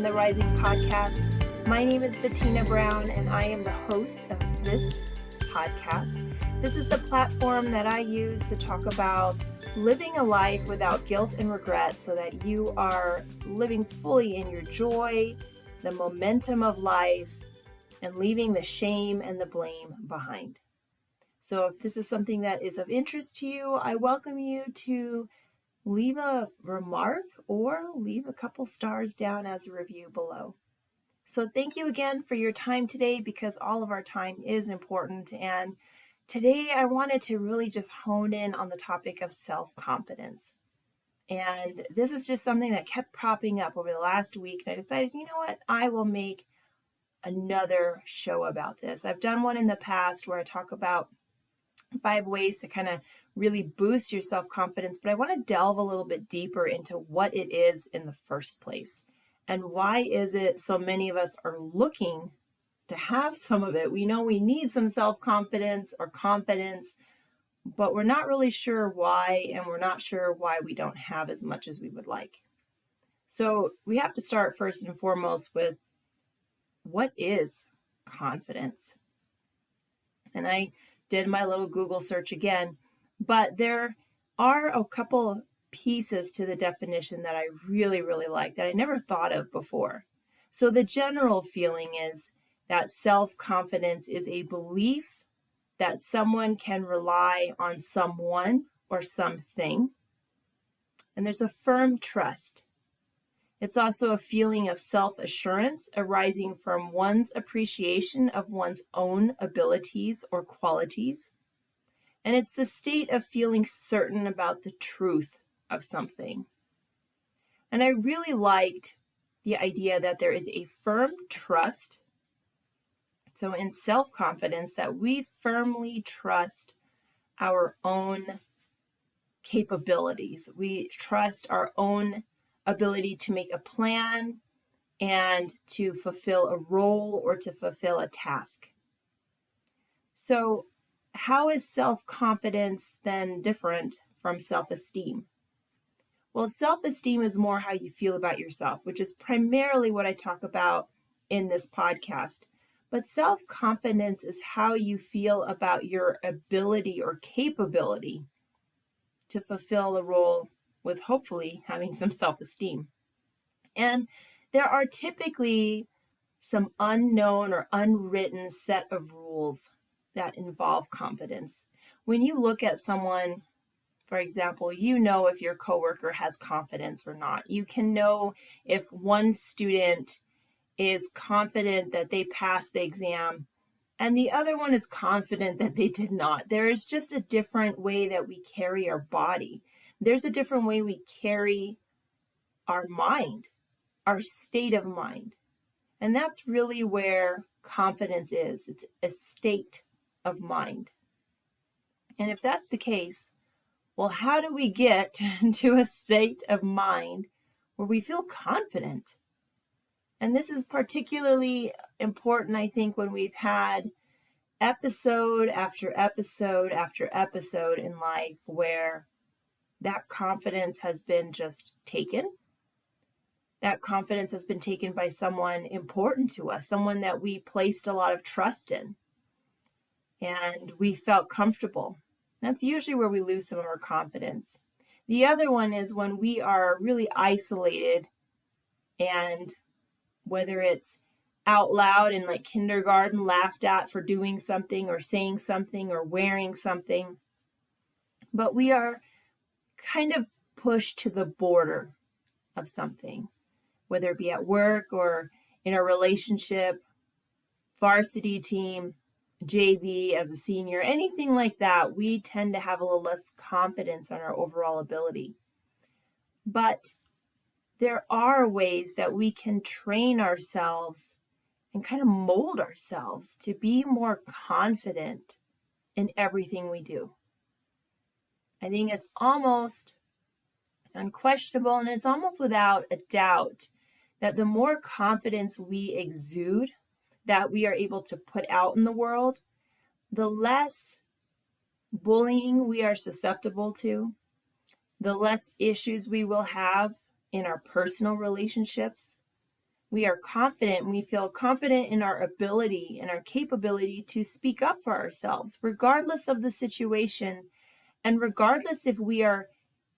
the Rising podcast. My name is Bettina Brown, and I am the host of this podcast. This is the platform that I use to talk about living a life without guilt and regret so that you are living fully in your joy, the momentum of life, and leaving the shame and the blame behind. So if this is something that is of interest to you, I welcome you to leave a remark or leave a couple stars down as a review below. So thank you again for your time today, because all of our time is important. And today I wanted to really just hone in on the topic of self-confidence. And this is just something that kept popping up over the last week. And I decided, you know what, I will make another show about this. I've done one in the past where I talk about 5 ways to kind of really boost your self-confidence, but I want to delve a little bit deeper into what it is in the first place. And why is it so many of us are looking to have some of it? We know we need some self-confidence or confidence, but we're not really sure why, and we're not sure why we don't have as much as we would like. So we have to start first and foremost with, what is confidence? And I did my little Google search again, but there are a couple pieces to the definition that I really, really like that I never thought of before. So the general feeling is that self-confidence is a belief that someone can rely on someone or something. And there's a firm trust. It's also a feeling of self-assurance arising from one's appreciation of one's own abilities or qualities. And it's the state of feeling certain about the truth of something. And I really liked the idea that there is a firm trust. So in self-confidence, that we firmly trust our own capabilities. We trust our own ability to make a plan and to fulfill a role or to fulfill a task. So how is self-confidence then different from self-esteem? Well, self-esteem is more how you feel about yourself, which is primarily what I talk about in this podcast. But self-confidence is how you feel about your ability or capability to fulfill a role, with hopefully having some self-esteem. And there are typically some unknown or unwritten set of rules that involve confidence. When you look at someone, for example, you know if your coworker has confidence or not. You can know if one student is confident that they passed the exam and the other one is confident that they did not. There is just a different way that we carry our body. There's a different way we carry our mind, our state of mind. And that's really where confidence is. It's a state of mind. And if that's the case, well, how do we get to a state of mind where we feel confident? And this is particularly important, I think, when we've had episode after episode after episode in life where that confidence has been just taken. That confidence has been taken by someone important to us, someone that we placed a lot of trust in, and we felt comfortable. That's usually where we lose some of our confidence. The other one is when we are really isolated, and whether it's out loud in like kindergarten, laughed at for doing something or saying something or wearing something, but we are kind of pushed to the border of something, whether it be at work or in a relationship, varsity team, JV as a senior, anything like that. We tend to have a little less confidence on our overall ability. But there are ways that we can train ourselves and kind of mold ourselves to be more confident in everything we do. I think it's almost unquestionable, and it's almost without a doubt, that the more confidence we exude, that we are able to put out in the world, the less bullying we are susceptible to, the less issues we will have in our personal relationships, We are confident. We feel confident in our ability and our capability to speak up for ourselves, regardless of the situation and regardless if we are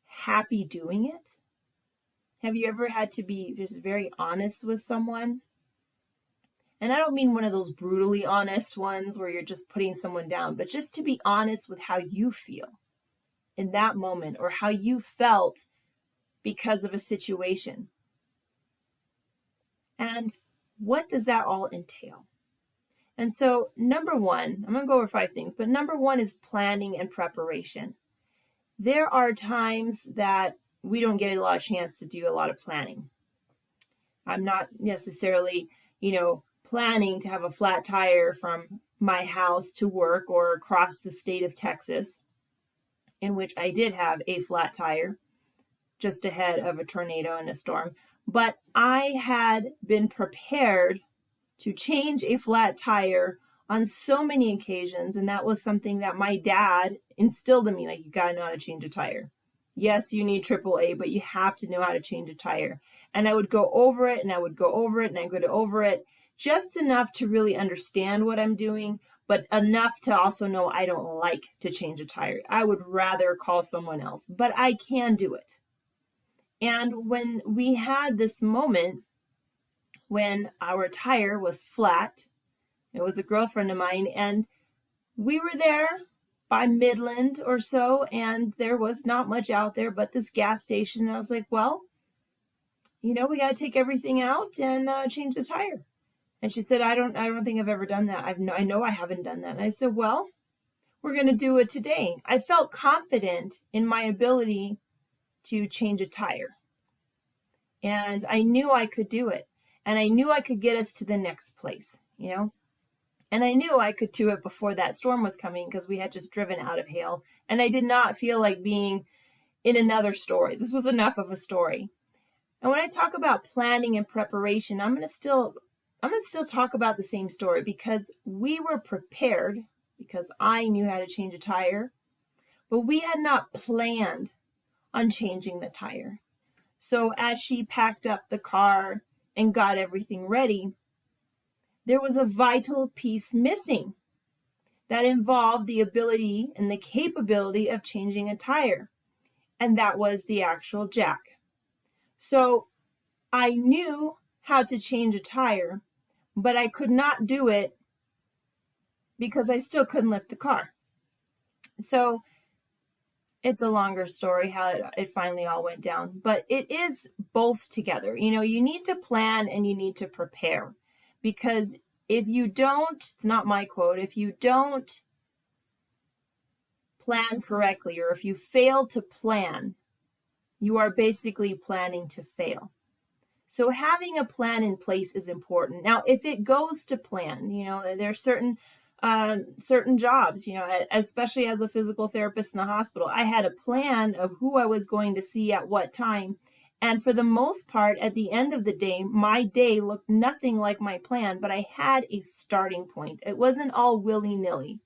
happy doing it. Have you ever had to be just very honest with someone? And I don't mean one of those brutally honest ones where you're just putting someone down, but just to be honest with how you feel in that moment or how you felt because of a situation. And what does that all entail? And so, number one, I'm going to go over 5 things, but number one is planning and preparation. There are times that we don't get a lot of chance to do a lot of planning. I'm not necessarily, planning to have a flat tire from my house to work or across the state of Texas, in which I did have a flat tire just ahead of a tornado and a storm. But I had been prepared to change a flat tire on so many occasions, and that was something that my dad instilled in me, like, you gotta know how to change a tire. Yes, you need AAA, but you have to know how to change a tire. And I would go over it, and I would go over it, and I would go over it, just enough to really understand what I'm doing, but enough to also know I don't like to change a tire. I would rather call someone else, but I can do it. And when we had this moment when our tire was flat, it was a girlfriend of mine, and we were there by Midland or so, and there was not much out there but this gas station. And I was like, well, we got to take everything out and change the tire. And she said, I don't think I've ever done that. I know I haven't done that. And I said, well, we're going to do it today. I felt confident in my ability to change a tire. And I knew I could do it. And I knew I could get us to the next place, And I knew I could do it before that storm was coming because we had just driven out of hail. And I did not feel like being in another story. This was enough of a story. And when I talk about planning and preparation, I'm going to still talk about the same story because we were prepared because I knew how to change a tire, but we had not planned on changing the tire. So as she packed up the car and got everything ready, there was a vital piece missing that involved the ability and the capability of changing a tire, and that was the actual jack. So I knew how to change a tire, but I could not do it because I still couldn't lift the car. So it's a longer story how it finally all went down, but it is both together. You need to plan and you need to prepare, because if you don't, it's not my quote, if you don't plan correctly, or if you fail to plan, you are basically planning to fail. So having a plan in place is important. Now, if it goes to plan, there are certain jobs, especially as a physical therapist in the hospital, I had a plan of who I was going to see at what time. And for the most part, at the end of the day, my day looked nothing like my plan, but I had a starting point. It wasn't all willy-nilly.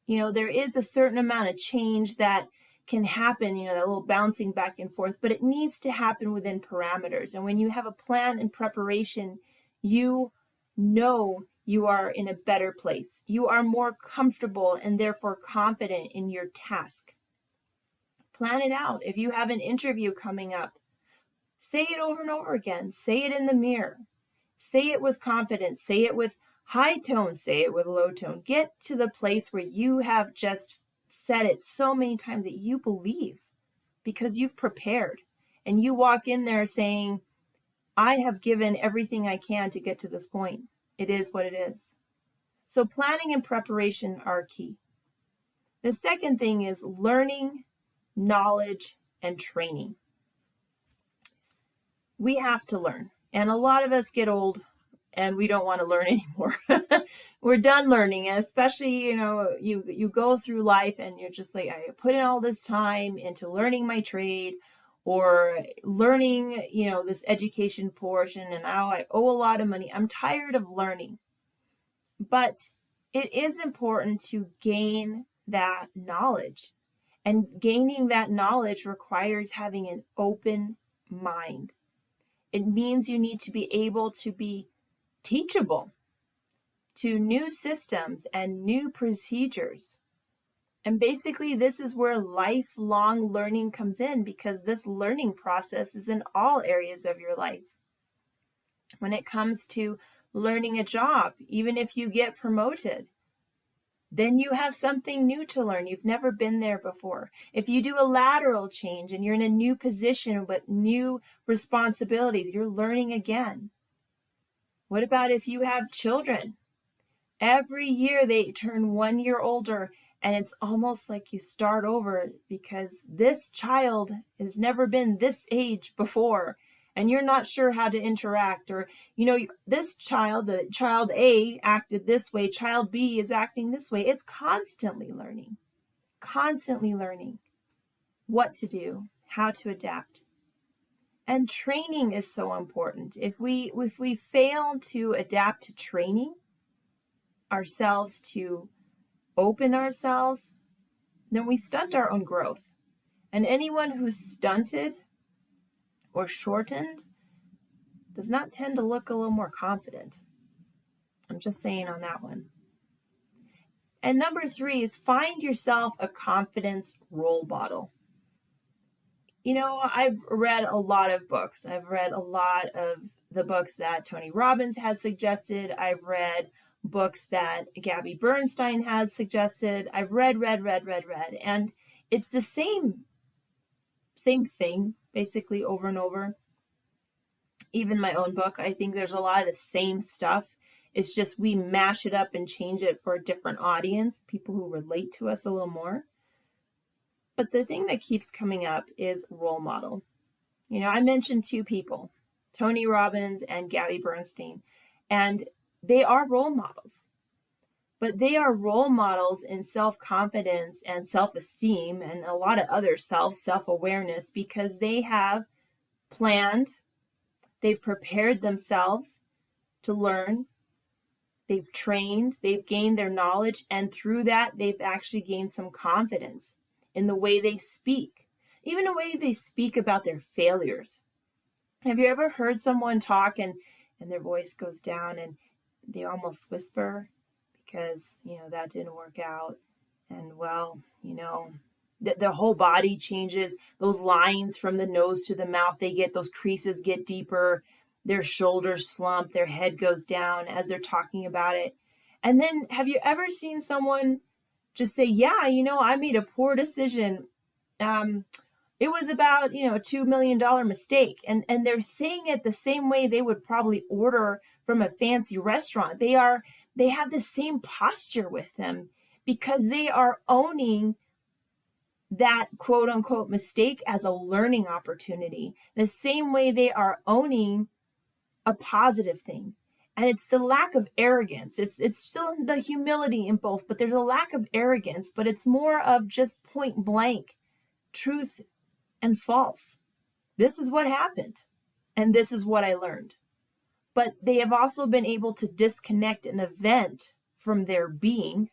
There is a certain amount of change that can happen, that little bouncing back and forth, but it needs to happen within parameters. And when you have a plan and preparation, you know you are in a better place. You are more comfortable and therefore confident in your task. Plan it out. If you have an interview coming up, say it over and over again. Say it in the mirror. Say it with confidence. Say it with high tone. Say it with low tone. Get to the place where you have just said it so many times that you believe, because you've prepared, and you walk in there saying, I have given everything I can to get to this point. It is what it is. So planning and preparation are key. The second thing is learning, knowledge, and training. We have to learn. And a lot of us get old and we don't want to learn anymore. We're done learning, and especially, you go through life and you're just like, I put in all this time into learning my trade or learning, this education portion, and now I owe a lot of money. I'm tired of learning. But it is important to gain that knowledge. And gaining that knowledge requires having an open mind. It means you need to be able to be teachable to new systems and new procedures. And basically, this is where lifelong learning comes in, because this learning process is in all areas of your life. When it comes to learning a job, even if you get promoted, then you have something new to learn. You've never been there before. If you do a lateral change and you're in a new position with new responsibilities, you're learning again. What about if you have children? Every year they turn 1 year older, and it's almost like you start over, because this child has never been this age before, and you're not sure how to interact. Or, this child, the child A acted this way, child B is acting this way. It's constantly learning what to do, how to adapt. And training is so important. If we fail to adapt to training ourselves, to open ourselves, then we stunt our own growth. And anyone who's stunted or shortened does not tend to look a little more confident. I'm just saying on that one. And number 3 is find yourself a confidence role model. I've read a lot of books. I've read a lot of the books that Tony Robbins has suggested. I've read books that Gabby Bernstein has suggested. I've read, and it's the same thing, basically, over and over. Even my own book, I think there's a lot of the same stuff. It's just we mash it up and change it for a different audience, people who relate to us a little more. But the thing that keeps coming up is role model. I mentioned 2 people, Tony Robbins and Gabby Bernstein, and they are role models. But they are role models in self-confidence and self-esteem and a lot of other self-awareness, because they have planned, they've prepared themselves to learn, they've trained, they've gained their knowledge, and through that, they've actually gained some confidence in the way they speak, even the way they speak about their failures. Have you ever heard someone talk and their voice goes down and they almost whisper because, that didn't work out? And their whole body changes. Those lines from the nose to the mouth, those creases get deeper. Their shoulders slump, their head goes down as they're talking about it. And then have you ever seen someone just say, yeah, I made a poor decision. It was about, a $2 million mistake. And they're saying it the same way they would probably order from a fancy restaurant. They have the same posture with them, because they are owning that quote unquote mistake as a learning opportunity, the same way they are owning a positive thing. And it's the lack of arrogance. It's still the humility in both, but there's a lack of arrogance, but it's more of just point blank truth and false. This is what happened, and this is what I learned. But they have also been able to disconnect an event from their being,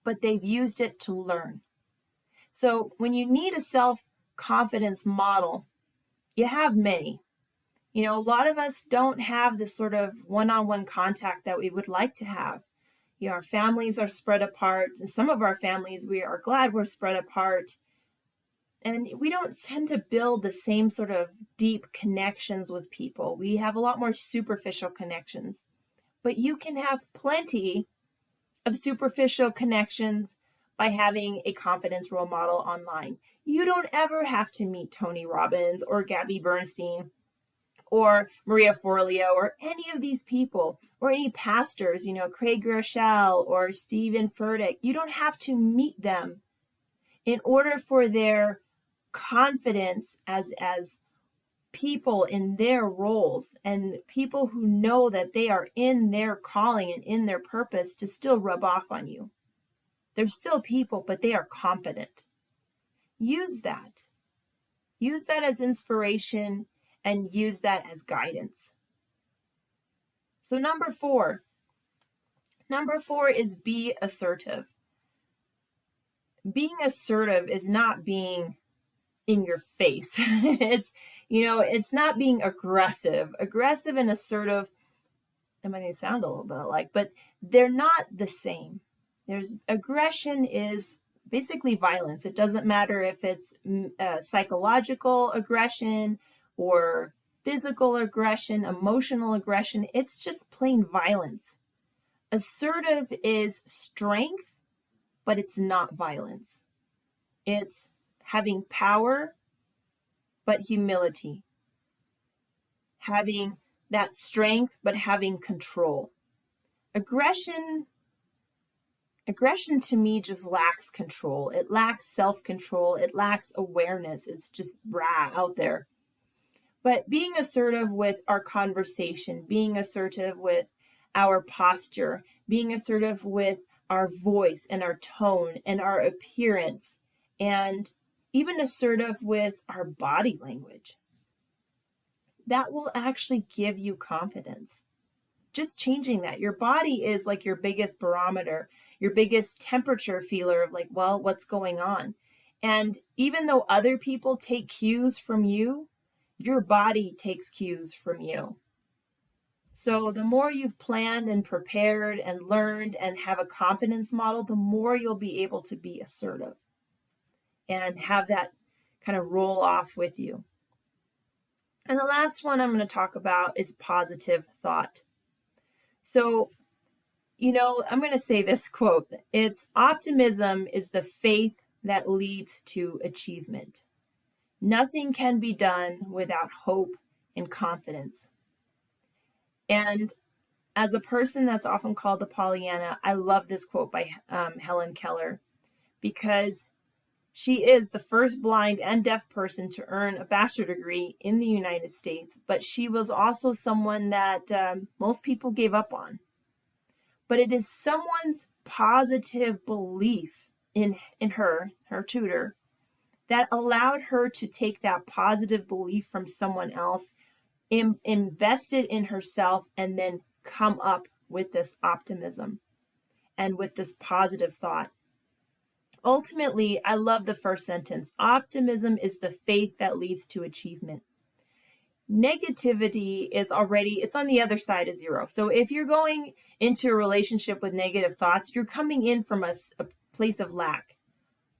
but they've used it to learn. So when you need a self-confidence model, you have many. A lot of us don't have the sort of one-on-one contact that we would like to have. Our families are spread apart. Some of our families, we are glad we're spread apart. And we don't tend to build the same sort of deep connections with people. We have a lot more superficial connections. But you can have plenty of superficial connections by having a confidence role model online. You don't ever have to meet Tony Robbins or Gabby Bernstein or Maria Forleo or any of these people, or any pastors, Craig Groeschel or Stephen Furtick. You don't have to meet them in order for their confidence as people in their roles and people who know that they are in their calling and in their purpose to still rub off on you. They're still people, but they are competent. Use that. Use that as inspiration and use that as guidance. So number 4 is be assertive. Being assertive is not being in your face. It's not being aggressive. Aggressive and assertive, I mean, they sound a little bit alike, but they're not the same. Aggression is basically violence. It doesn't matter if it's psychological aggression or physical aggression, emotional aggression. It's just plain violence. Assertive is strength, but it's not violence. It's having power, but humility. Having that strength, but having control. Aggression to me just lacks control. It lacks self-control. It lacks awareness. It's just out there. But being assertive with our conversation, being assertive with our posture, being assertive with our voice and our tone and our appearance, and even assertive with our body language, that will actually give you confidence. Just changing that. Your body is like your biggest barometer, your biggest temperature feeler of like, well, what's going on? And even though other people take cues from you, your body takes cues from you. So the more you've planned and prepared and learned and have a confidence model, the more you'll be able to be assertive and have that kind of roll off with you. And the last one I'm going to talk about is positive thought. So, I'm going to say this quote. It's optimism is the faith that leads to achievement. Nothing can be done without hope and confidence. And as a person that's often called the Pollyanna, I love this quote by Helen Keller, because she is the first blind and deaf person to earn a bachelor's degree in the United States, but she was also someone that most people gave up on. But it is someone's positive belief in her tutor, that allowed her to take that positive belief from someone else, invest it in herself, and then come up with this optimism and with this positive thought. Ultimately, I love the first sentence. Optimism is the faith that leads to achievement. Negativity is it's on the other side of zero. So if you're going into a relationship with negative thoughts, you're coming in from a place of lack.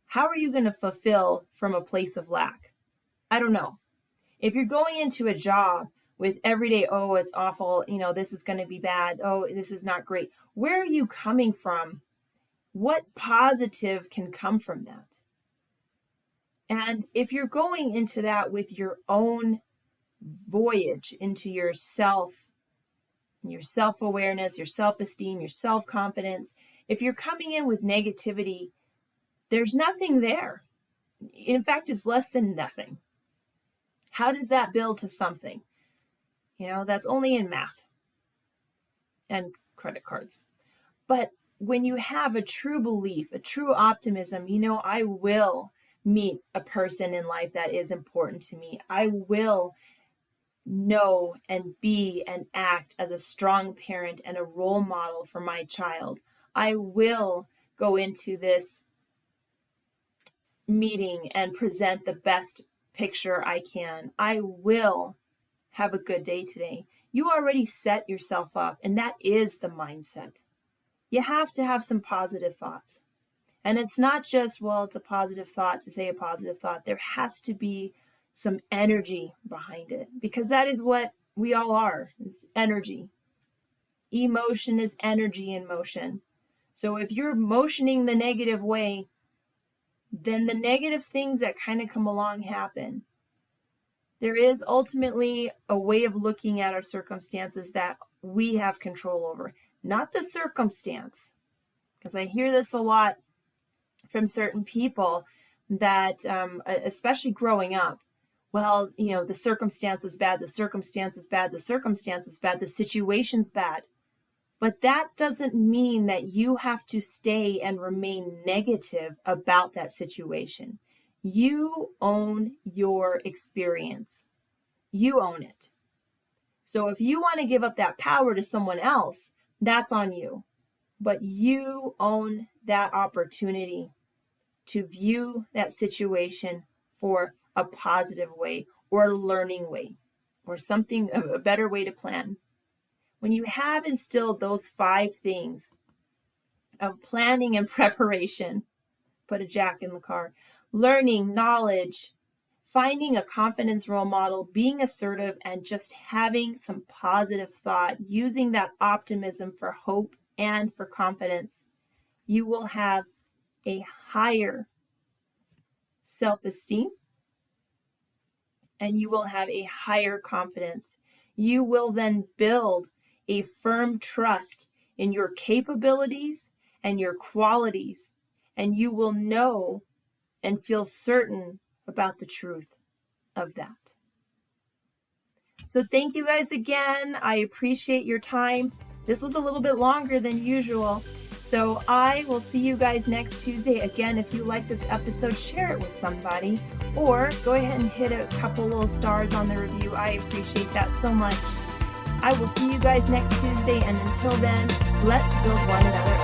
How are you going to fulfill from a place of lack? I don't know. If you're going into a job with everyday, oh, it's awful, this is going to be bad, oh, this is not great, where are you coming from? What positive can come from that? And if you're going into that with your own voyage into yourself, your self-awareness, your self-esteem, your self-confidence, if you're coming in with negativity, there's nothing there. In fact, it's less than nothing. How does that build to something? That's only in math and credit cards. But when you have a true belief, a true optimism, I will meet a person in life that is important to me. I will know and be and act as a strong parent and a role model for my child. I will go into this meeting and present the best picture I can. I will have a good day today. You already set yourself up, and that is the mindset. You have to have some positive thoughts. And it's not just, it's a positive thought to say a positive thought. There has to be some energy behind it, because that is what we all are, is energy. Emotion is energy in motion. So if you're motioning the negative way, then the negative things that kind of come along happen. There is ultimately a way of looking at our circumstances that we have control over, not the circumstance. Because I hear this a lot from certain people that, especially growing up, the circumstance is bad, the circumstance is bad, the circumstance is bad, the situation's bad. But that doesn't mean that you have to stay and remain negative about that situation. You own your experience. You own it. So if you want to give up that power to someone else, that's on you. But you own that opportunity to view that situation for a positive way, or learning way, or something, a better way to plan. When you have instilled those 5 things of planning and preparation, put a jack in the car, learning, knowledge, finding a confidence role model, being assertive, and just having some positive thought, using that optimism for hope and for confidence, you will have a higher self-esteem and you will have a higher confidence. You will then build a firm trust in your capabilities and your qualities, and you will know and feel certain about the truth of that. So thank you guys again. I appreciate your time. This was a little bit longer than usual. So I will see you guys next Tuesday. Again, if you like this episode, share it with somebody, or go ahead and hit a couple little stars on the review. I appreciate that so much. I will see you guys next Tuesday, and until then, let's build one another